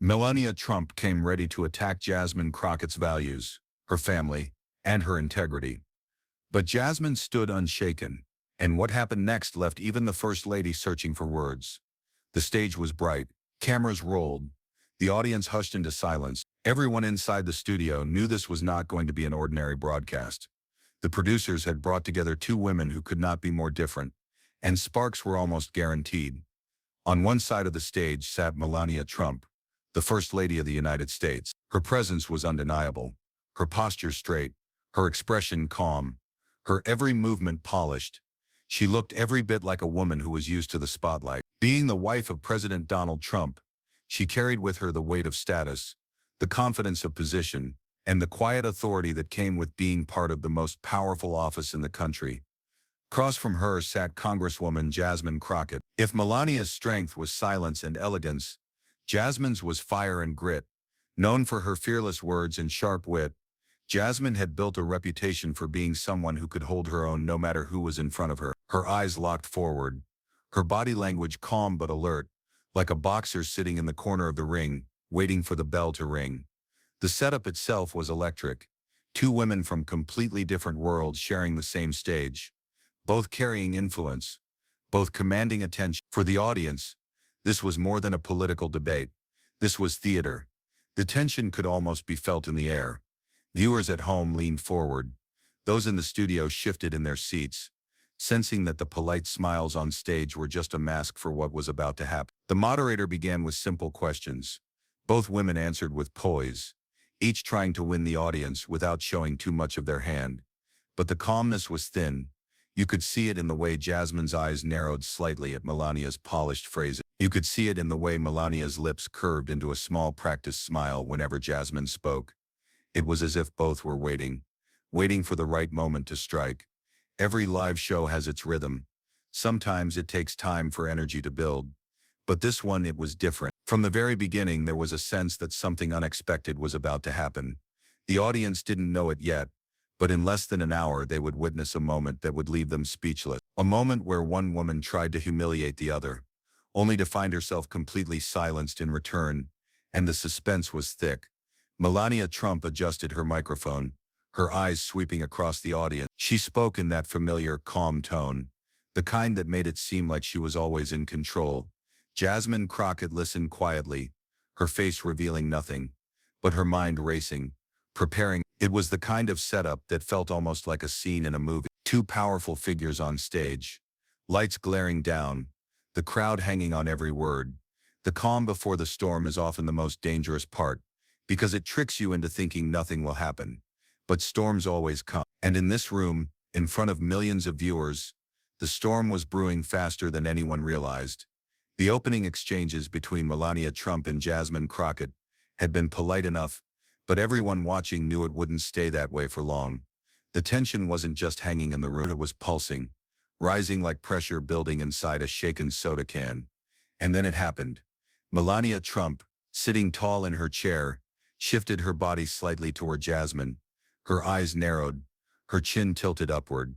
Melania Trump came ready to attack Jasmine Crockett's values, her family, and her integrity. But Jasmine stood unshaken, and what happened next left even the First Lady searching for words. The stage was bright, cameras rolled, the audience hushed into silence. Everyone inside the studio knew this was not going to be an ordinary broadcast. The producers had brought together two women who could not be more different, and sparks were almost guaranteed. On one side of the stage sat Melania Trump, the First Lady of the United States. Her presence was undeniable, her posture straight, her expression calm, her every movement polished. She looked every bit like a woman who was used to the spotlight. Being the wife of President Donald Trump, she carried with her the weight of status, the confidence of position, and the quiet authority that came with being part of the most powerful office in the country. Across from her sat Congresswoman Jasmine Crockett. If Melania's strength was silence and elegance, Jasmine's was fire and grit. Known for her fearless words and sharp wit, Jasmine had built a reputation for being someone who could hold her own no matter who was in front of her. Her eyes locked forward, her body language calm but alert, like a boxer sitting in the corner of the ring, waiting for the bell to ring. The setup itself was electric. Two women from completely different worlds sharing the same stage, both carrying influence, both commanding attention. For the audience, this was more than a political debate. This was theater. The tension could almost be felt in the air. Viewers at home leaned forward. Those in the studio shifted in their seats, sensing that the polite smiles on stage were just a mask for what was about to happen. The moderator began with simple questions. Both women answered with poise, each trying to win the audience without showing too much of their hand. But the calmness was thin. You could see it in the way Jasmine's eyes narrowed slightly at Melania's polished phrases. You could see it in the way Melania's lips curved into a small practiced smile whenever Jasmine spoke. It was as if both were waiting for the right moment to strike. Every live show has its rhythm. Sometimes it takes time for energy to build. But this one, it was different. From the very beginning, there was a sense that something unexpected was about to happen. The audience didn't know it yet, but in less than an hour they would witness a moment that would leave them speechless. A moment where one woman tried to humiliate the other, only to find herself completely silenced in return, and the suspense was thick. Melania Trump adjusted her microphone, her eyes sweeping across the audience. She spoke in that familiar, calm tone, the kind that made it seem like she was always in control. Jasmine Crockett listened quietly, her face revealing nothing, but her mind racing, preparing. It was the kind of setup that felt almost like a scene in a movie. Two powerful figures on stage, lights glaring down, the crowd hanging on every word. The calm before the storm is often the most dangerous part, because it tricks you into thinking nothing will happen. But storms always come. And in this room, in front of millions of viewers, the storm was brewing faster than anyone realized. The opening exchanges between Melania Trump and Jasmine Crockett had been polite enough, but everyone watching knew it wouldn't stay that way for long. The tension wasn't just hanging in the room, it was pulsing, rising like pressure building inside a shaken soda can. And then it happened. Melania Trump, sitting tall in her chair, shifted her body slightly toward Jasmine. Her eyes narrowed, her chin tilted upward.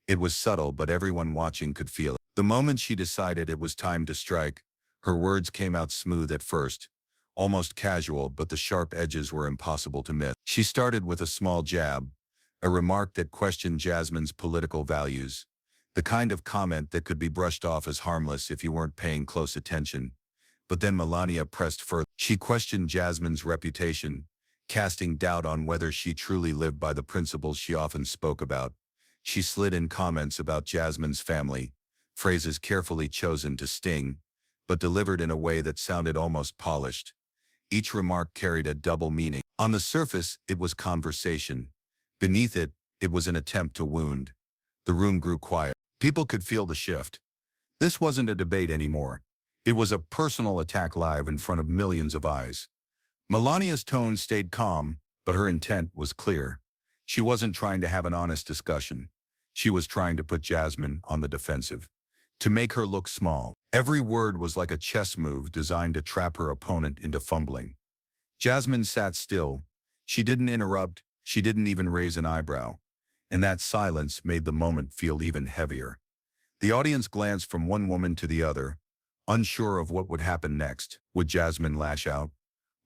It was subtle, but everyone watching could feel it. The moment she decided it was time to strike, her words came out smooth at first, almost casual, but the sharp edges were impossible to miss. She started with a small jab, a remark that questioned Jasmine's political values, the kind of comment that could be brushed off as harmless if you weren't paying close attention. But then Melania pressed further. She questioned Jasmine's reputation, casting doubt on whether she truly lived by the principles she often spoke about. She slid in comments about Jasmine's family, phrases carefully chosen to sting, but delivered in a way that sounded almost polished. Each remark carried a double meaning. On the surface, it was conversation. Beneath it, it was an attempt to wound. The room grew quiet. People could feel the shift. This wasn't a debate anymore. It was a personal attack live in front of millions of eyes. Melania's tone stayed calm, but her intent was clear. She wasn't trying to have an honest discussion. She was trying to put Jasmine on the defensive, to make her look small. Every word was like a chess move designed to trap her opponent into fumbling. Jasmine sat still. She didn't interrupt, she didn't even raise an eyebrow. And that silence made the moment feel even heavier. The audience glanced from one woman to the other, unsure of what would happen next. Would Jasmine lash out?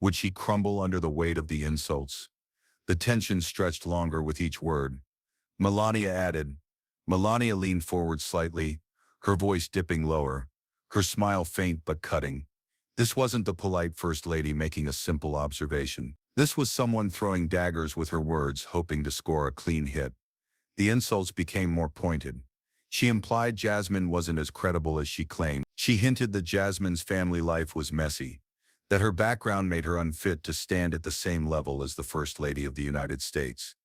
Would she crumble under the weight of the insults? The tension stretched longer with each word. Melania added. Melania leaned forward slightly, her voice dipping lower, her smile faint but cutting. This wasn't the polite First Lady making a simple observation. This was someone throwing daggers with her words, hoping to score a clean hit. The insults became more pointed. She implied Jasmine wasn't as credible as she claimed. She hinted that Jasmine's family life was messy, that her background made her unfit to stand at the same level as the First Lady of the United States.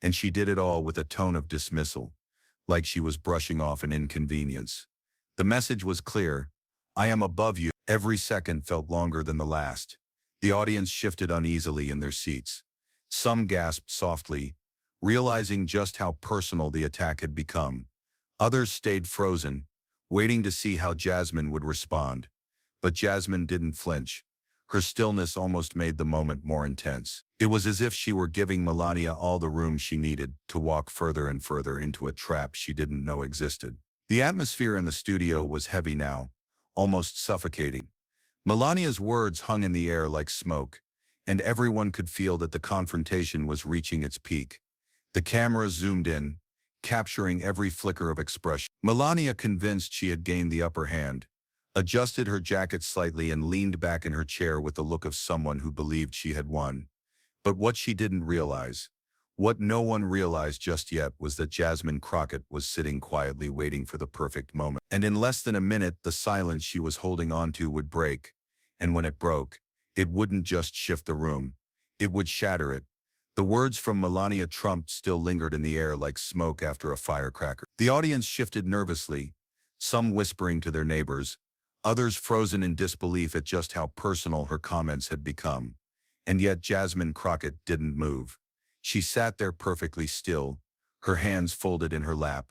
And she did it all with a tone of dismissal, like she was brushing off an inconvenience. The message was clear. I am above you. Every second felt longer than the last. The audience shifted uneasily in their seats. Some gasped softly, realizing just how personal the attack had become. Others stayed frozen, waiting to see how Jasmine would respond. But Jasmine didn't flinch. Her stillness almost made the moment more intense. It was as if she were giving Melania all the room she needed to walk further and further into a trap she didn't know existed. The atmosphere in the studio was heavy now, almost suffocating. Melania's words hung in the air like smoke, and everyone could feel that the confrontation was reaching its peak. The camera zoomed in, capturing every flicker of expression. Melania, convinced she had gained the upper hand, adjusted her jacket slightly and leaned back in her chair with the look of someone who believed she had won. But what she didn't realize, what no one realized just yet, was that Jasmine Crockett was sitting quietly waiting for the perfect moment. And in less than a minute, the silence she was holding on to would break. And when it broke, it wouldn't just shift the room, it would shatter it. The words from Melania Trump still lingered in the air like smoke after a firecracker. The audience shifted nervously, some whispering to their neighbors, others frozen in disbelief at just how personal her comments had become. And yet Jasmine Crockett didn't move. She sat there perfectly still, her hands folded in her lap,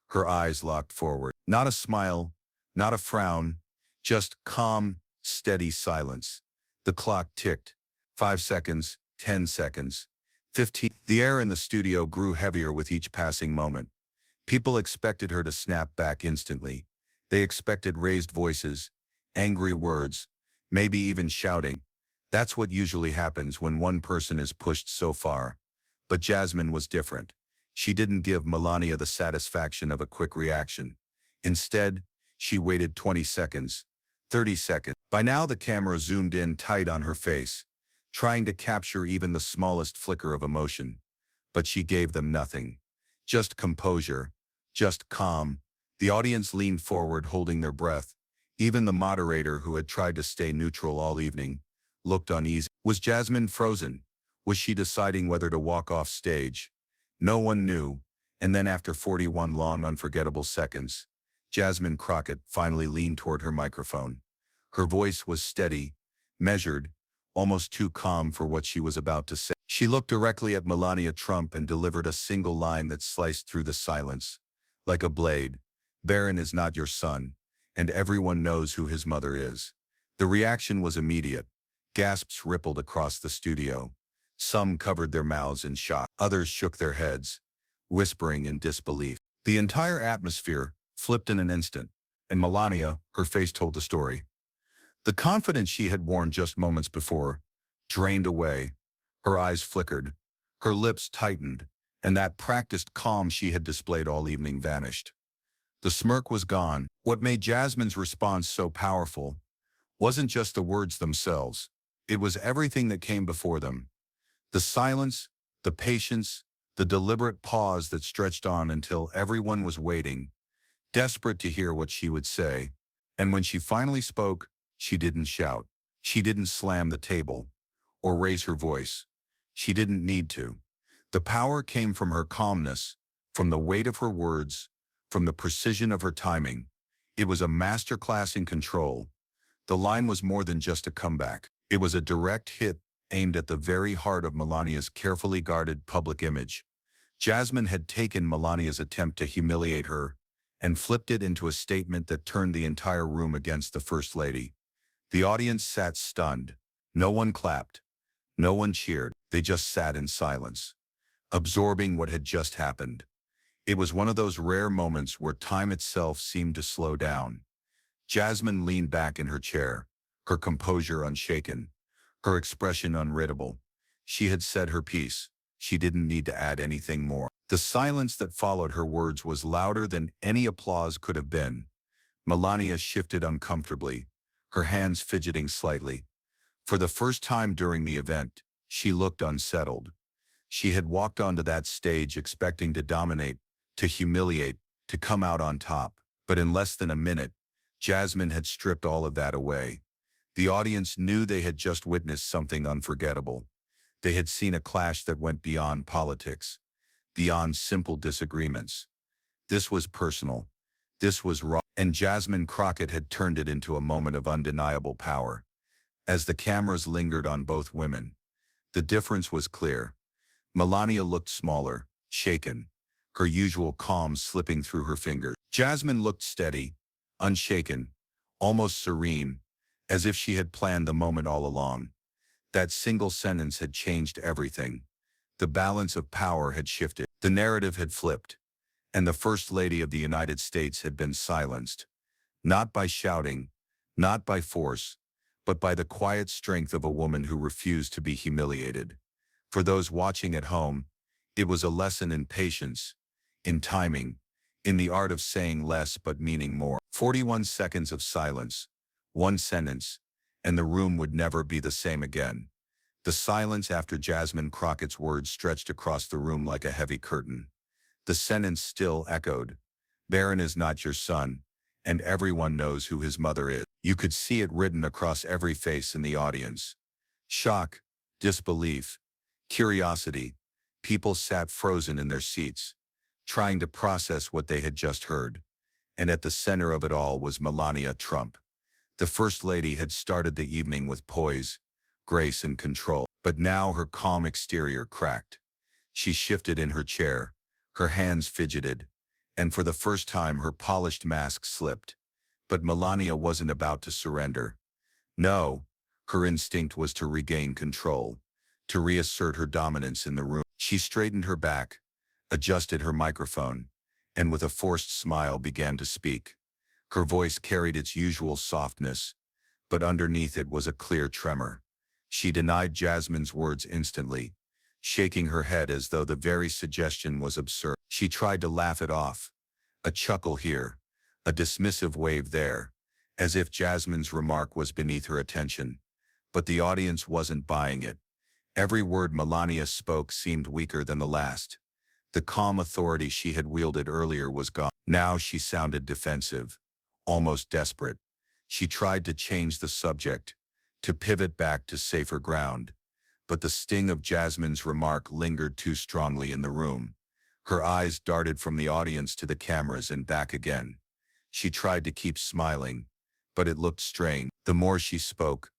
her eyes locked forward. Not a smile, not a frown, just calm, steady silence. The clock ticked. 5 seconds, 10 seconds, 15. The air in the studio grew heavier with each passing moment. People expected her to snap back instantly. They expected raised voices, angry words, maybe even shouting. That's what usually happens when one person is pushed so far. But Jasmine was different. She didn't give Melania the satisfaction of a quick reaction. Instead, she waited 20 seconds, 30 seconds. By now the camera zoomed in tight on her face, trying to capture even the smallest flicker of emotion. But she gave them nothing. Just composure, just calm. The audience leaned forward, holding their breath. Even the moderator, who had tried to stay neutral all evening, looked uneasy. Was Jasmine frozen? Was she deciding whether to walk off stage? No one knew. And then after 41 long, unforgettable seconds, Jasmine Crockett finally leaned toward her microphone. Her voice was steady, measured, almost too calm for what she was about to say. She looked directly at Melania Trump and delivered a single line that sliced through the silence. Like a blade, Barron is not your son, and everyone knows who his mother is. The reaction was immediate. Gasps rippled across the studio. Some covered their mouths in shock. Others shook their heads, whispering in disbelief. The entire atmosphere flipped in an instant, and Melania, her face told the story. The confidence she had worn just moments before drained away. Her eyes flickered, her lips tightened, and that practiced calm she had displayed all evening vanished. The smirk was gone. What made Jasmine's response so powerful wasn't just the words themselves. It was everything that came before them. The silence, the patience, the deliberate pause that stretched on until everyone was waiting, desperate to hear what she would say. And when she finally spoke, she didn't shout. She didn't slam the table or raise her voice. She didn't need to. The power came from her calmness, from the weight of her words, from the precision of her timing. It was a masterclass in control. The line was more than just a comeback. It was a direct hit aimed at the very heart of Melania's carefully guarded public image. Jasmine had taken Melania's attempt to humiliate her and flipped it into a statement that turned the entire room against the First Lady. The audience sat stunned. No one clapped. No one cheered. They just sat in silence, absorbing what had just happened. It was one of those rare moments where time itself seemed to slow down. Jasmine leaned back in her chair, her composure unshaken, her expression unreadable. She had said her piece. She didn't need to add anything more. The silence that followed her words was louder than any applause could have been. Melania shifted uncomfortably, her hands fidgeting slightly. For the first time during the event, she looked unsettled. She had walked onto that stage expecting to dominate, to humiliate, to come out on top. But in less than a minute, Jasmine had stripped all of that away. The audience knew they had just witnessed something unforgettable. They had seen a clash that went beyond politics, beyond simple disagreements. This was personal. This was raw. And Jasmine Crockett had turned it into a moment of undeniable power. As the cameras lingered on both women, the difference was clear. Melania looked smaller, shaken, her usual calm slipping through her fingers. Jasmine looked steady, unshaken, almost serene, as if she had planned the moment all along. That single sentence had changed everything. The balance of power had shifted. The narrative had flipped. And the First Lady of the United States had been silenced. Not by shouting, not by force, but by the quiet strength of a woman who refused to be humiliated. For those watching at home, it was a lesson in patience, in timing, in the art of saying less but meaning more. 41 seconds of silence, one sentence, and the room would never be the same again. The silence after Jasmine Crockett's words stretched across the room like a heavy curtain. The sentence still echoed. Barron is not your son, and everyone knows who his mother is. You could see it written across every face in the audience. Shock, disbelief, curiosity. People sat frozen in their seats, trying to process what they had just heard. And at the center of it all was Melania Trump. The First Lady had started the evening with poise, grace, and control. But now her calm exterior cracked. She shifted in her chair, her hands fidgeted, and for the first time her polished mask slipped. But Melania wasn't about to surrender. No, her instinct was to regain control, to reassert her dominance in the room. She straightened her back, adjusted her microphone, and with a forced smile began to speak. Her voice carried its usual softness, but underneath it was a clear tremor. She denied Jasmine's words instantly, shaking her head as though the very suggestion was absurd. She tried to laugh it off. A chuckle here, a dismissive wave there, as if Jasmine's remark was beneath her attention. But the audience wasn't buying it. Every word Melania spoke seemed weaker than the last. The calm authority she had wielded earlier was gone. Now she sounded defensive, almost desperate. She tried to change the subject, to pivot back to safer ground. But the sting of Jasmine's remark lingered too strongly in the room. Her eyes darted from the audience to the cameras and back again. She tried to keep smiling, but it looked strained. The more she spoke,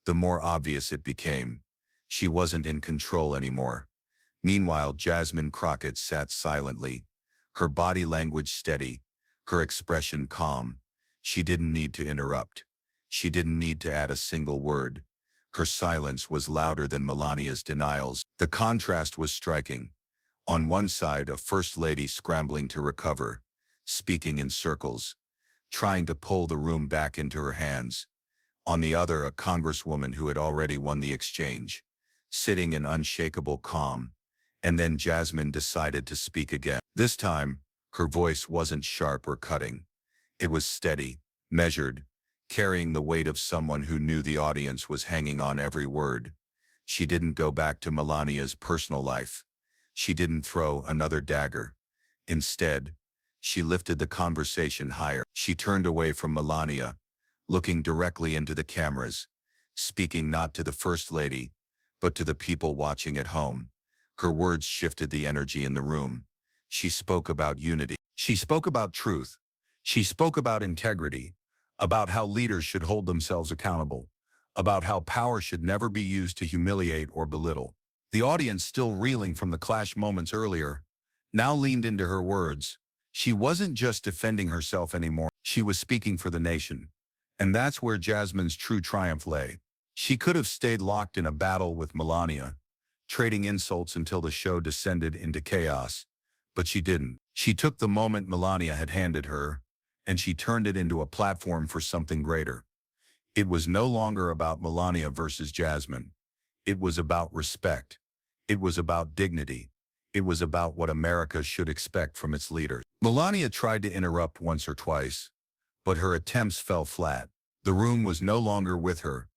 the more obvious it became. She wasn't in control anymore. Meanwhile, Jasmine Crockett sat silently, her body language steady, her expression calm. She didn't need to interrupt. She didn't need to add a single word. Her silence was louder than Melania's denials. The contrast was striking. On one side, a First Lady scrambling to recover, speaking in circles, trying to pull the room back into her hands. On the other, a Congresswoman who had already won the exchange, sitting in unshakable calm. And then Jasmine decided to speak again. This time, her voice wasn't sharp or cutting. It was steady, measured, carrying the weight of someone who knew the audience was hanging on every word. She didn't go back to Melania's personal life. She didn't throw another dagger. Instead, she lifted the conversation higher. She turned away from Melania, looking directly into the cameras, speaking not to the First Lady, but to the people watching at home. Her words shifted the energy in the room. She spoke about unity. She spoke about truth. She spoke about integrity, about how leaders should hold themselves accountable, about how power should never be used to humiliate or belittle. The audience, still reeling from the clash moments earlier, now leaned into her words. She wasn't just defending herself anymore. She was speaking for the nation. And that's where Jasmine's true triumph lay. She could have stayed locked in a battle with Melania, trading insults until the show descended into chaos. But she didn't. She took the moment Melania had handed her, and she turned it into a platform for something greater. It was no longer about Melania versus Jasmine. It was about respect. It was about dignity. It was about what America should expect from its leaders. Melania tried to interrupt once or twice, but her attempts fell flat. The room was no longer with her.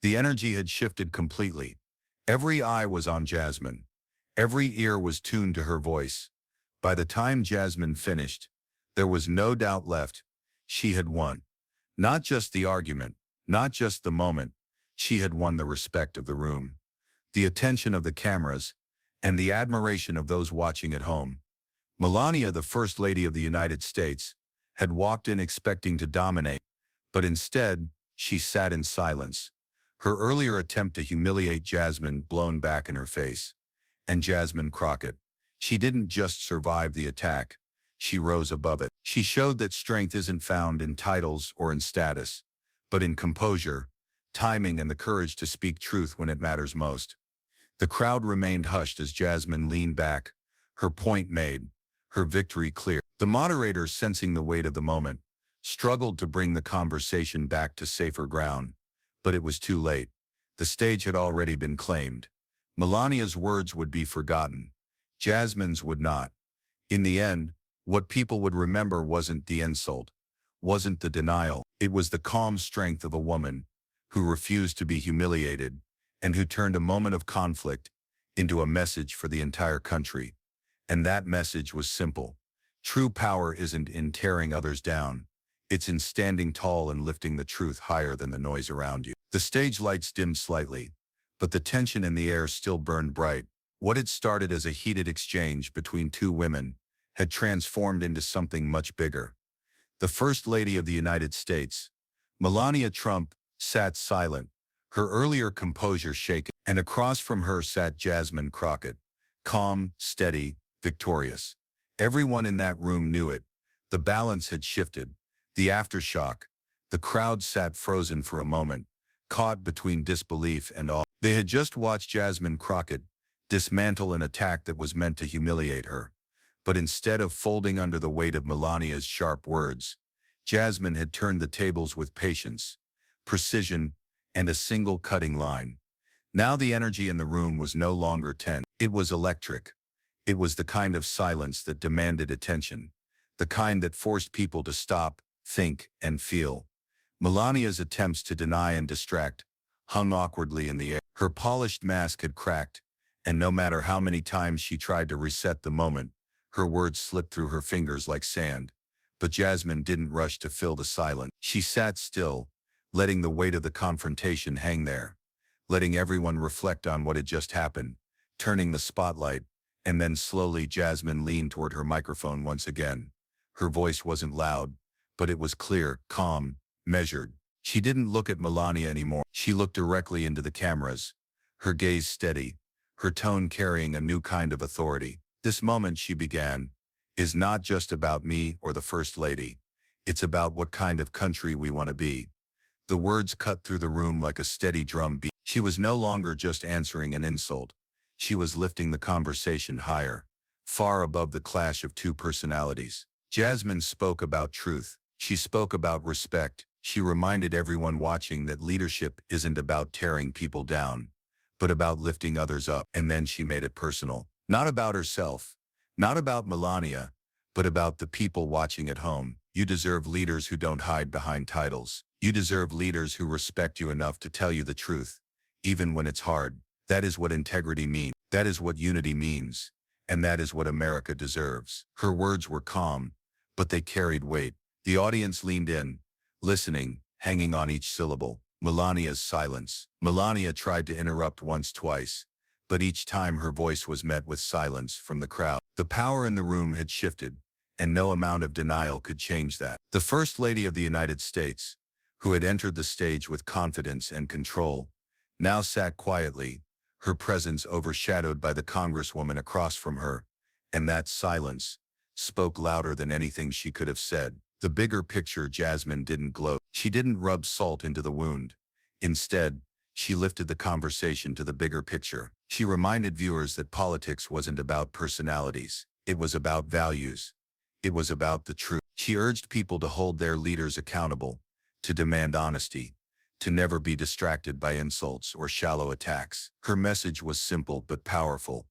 The energy had shifted completely. Every eye was on Jasmine. Every ear was tuned to her voice. By the time Jasmine finished, there was no doubt left. She had won. Not just the argument, not just the moment. She had won the respect of the room, the attention of the cameras, and the admiration of those watching at home. Melania, the First Lady of the United States, had walked in expecting to dominate, but instead, she sat in silence. Her earlier attempt to humiliate Jasmine blown back in her face. And Jasmine Crockett. She didn't just survive the attack. She rose above it. She showed that strength isn't found in titles or in status, but in composure, timing, and the courage to speak truth when it matters most. The crowd remained hushed as Jasmine leaned back, her point made, her victory clear. The moderator, sensing the weight of the moment, struggled to bring the conversation back to safer ground. But it was too late. The stage had already been claimed. Melania's words would be forgotten. Jasmine's would not. In the end, what people would remember wasn't the insult, wasn't the denial. It was the calm strength of a woman who refused to be humiliated and who turned a moment of conflict into a message for the entire country. And that message was simple. True power isn't in tearing others down. It's in standing tall and lifting the truth higher than the noise around you. The stage lights dimmed slightly, but the tension in the air still burned bright. What had started as a heated exchange between two women had transformed into something much bigger. The First Lady of the United States, Melania Trump, sat silent, her earlier composure shaken, and across from her sat Jasmine Crockett, calm, steady, victorious. Everyone in that room knew it. The balance had shifted. The aftershock. The crowd sat frozen for a moment, caught between disbelief and awe. They had just watched Jasmine Crockett dismantle an attack that was meant to humiliate her. But instead of folding under the weight of Melania's sharp words, Jasmine had turned the tables with patience, precision, and a single cutting line. Now the energy in the room was no longer tense. It was electric. It was the kind of silence that demanded attention, the kind that forced people to stop, think, and feel. Melania's attempts to deny and distract hung awkwardly in the air. Her polished mask had cracked, and no matter how many times she tried to reset the moment, her words slipped through her fingers like sand. But Jasmine didn't rush to fill the silence. She sat still, letting the weight of the confrontation hang there, letting everyone reflect on what had just happened, turning the spotlight, and then slowly Jasmine leaned toward her microphone once again. Her voice wasn't loud, but it was clear, calm, measured. She didn't look at Melania anymore. She looked directly into the cameras, her gaze steady, her tone carrying a new kind of authority. This moment, she began, is not just about me or the First Lady. It's about what kind of country we want to be. The words cut through the room like a steady drum beat. She was no longer just answering an insult. She was lifting the conversation higher, far above the clash of two personalities. Jasmine spoke about truth. She spoke about respect. She reminded everyone watching that leadership isn't about tearing people down, but about lifting others up. And then she made it personal. Not about herself, not about Melania, but about the people watching at home. You deserve leaders who don't hide behind titles. You deserve leaders who respect you enough to tell you the truth, even when it's hard. That is what integrity means. That is what unity means. And that is what America deserves. Her words were calm, but they carried weight. The audience leaned in, listening, hanging on each syllable. Melania's silence. Melania tried to interrupt once, twice, but each time her voice was met with silence from the crowd. The power in the room had shifted, and no amount of denial could change that. The First Lady of the United States, who had entered the stage with confidence and control, now sat quietly, her presence overshadowed by the Congresswoman across from her, and that silence spoke louder than anything she could have said. The bigger picture. Jasmine didn't gloat. She didn't rub salt into the wound. Instead, she lifted the conversation to the bigger picture. She reminded viewers that politics wasn't about personalities. It was about values. It was about the truth. She urged people to hold their leaders accountable, to demand honesty, to never be distracted by insults or shallow attacks. Her message was simple but powerful.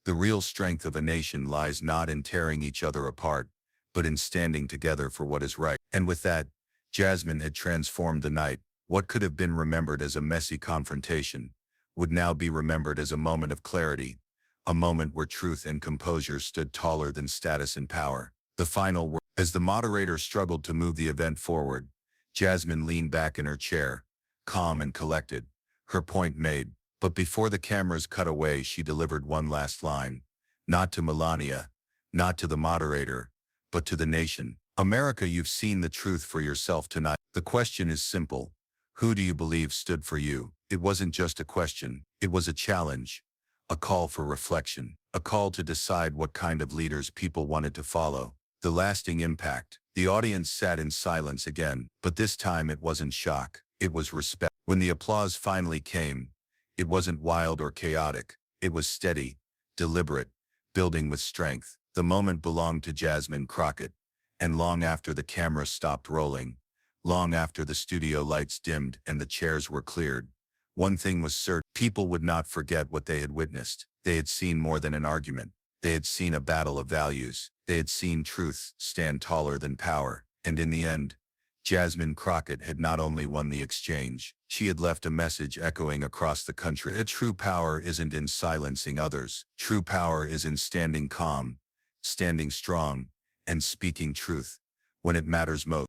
The real strength of a nation lies not in tearing each other apart, but in standing together for what is right. And with that, Jasmine had transformed the night. What could have been remembered as a messy confrontation would now be remembered as a moment of clarity, a moment where truth and composure stood taller than status and power. The final word. As the moderator struggled to move the event forward, Jasmine leaned back in her chair, calm and collected, her point made. But before the cameras cut away, she delivered one last line. Not to Melania, not to the moderator, but to the nation. America, you've seen the truth for yourself tonight. The question is simple. Who do you believe stood for you? It wasn't just a question. It was a challenge, a call for reflection, a call to decide what kind of leaders people wanted to follow. The lasting impact. The audience sat in silence again, but this time it wasn't shock. It was respect. When the applause finally came, it wasn't wild or chaotic. It was steady, deliberate, building with strength. The moment belonged to Jasmine Crockett, and long after the camera stopped rolling, long after the studio lights dimmed and the chairs were cleared, one thing was certain: people would not forget what they had witnessed. They had seen more than an argument. They had seen a battle of values. They had seen truth stand taller than power. And in the end, Jasmine Crockett had not only won the exchange, she had left a message echoing across the country. A true power isn't in silencing others. True power is in standing calm, standing strong, and speaking truth when it matters most.